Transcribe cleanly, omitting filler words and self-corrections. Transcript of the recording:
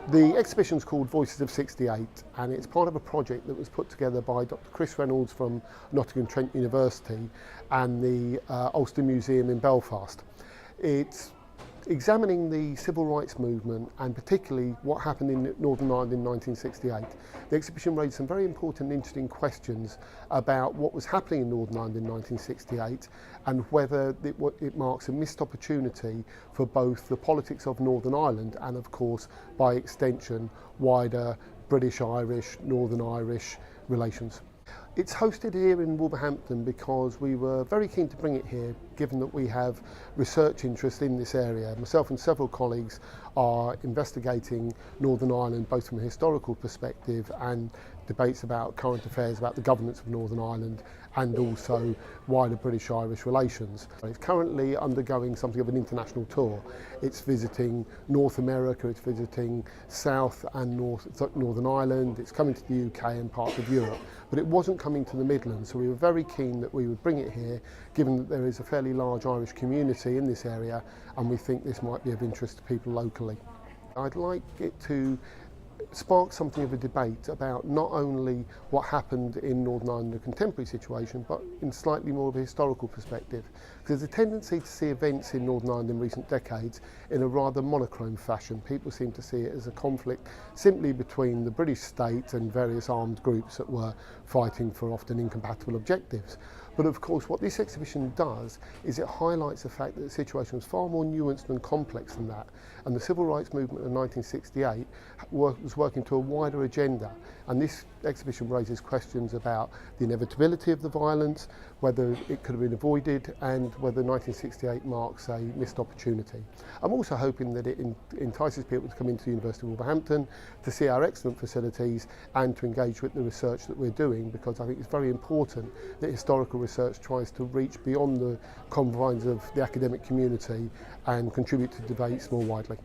The exhibition's called Voices of 68, and it's part of a project that was put together by Dr. Chris Reynolds from Nottingham Trent University and the Ulster Museum in Belfast. It's examining the civil rights movement and particularly what happened in Northern Ireland in 1968. The exhibition raised some very important and interesting questions about what was happening in Northern Ireland in 1968 and whether it marks a missed opportunity for both the politics of Northern Ireland and of course by extension wider British-Irish, Northern Irish relations. It's hosted here in Wolverhampton because we were very keen to bring it here, given that we have research interest in this area. Myself and several colleagues are investigating Northern Ireland both from a historical perspective and debates about current affairs, about the governance of Northern Ireland and also wider British-Irish relations. It's currently undergoing something of an international tour. It's visiting North America, it's visiting South and Northern Ireland, it's coming to the UK and parts of Europe, but it wasn't coming to the Midlands, so we were very keen that we would bring it here, given that there is a fairly large Irish community in this area and we think this might be of interest to people locally. I'd like it to spark something of a debate about not only what happened in Northern Ireland in a contemporary situation, but in slightly more of a historical perspective. Because there's a tendency to see events in Northern Ireland in recent decades in a rather monochrome fashion. People seem to see it as a conflict simply between the British state and various armed groups that were fighting for often incompatible objectives. But of course what this exhibition does is it highlights the fact that the situation was far more nuanced and complex than that, and the civil rights movement of 1968 was working to a wider agenda, and this exhibition raises questions about the inevitability of the violence, whether it could have been avoided, and whether 1968 marks a missed opportunity. I'm also hoping that it entices people to come into the University of Wolverhampton to see our excellent facilities and to engage with the research that we're doing, because I think it's very important that historical research tries to reach beyond the confines of the academic community and contribute to debates more widely.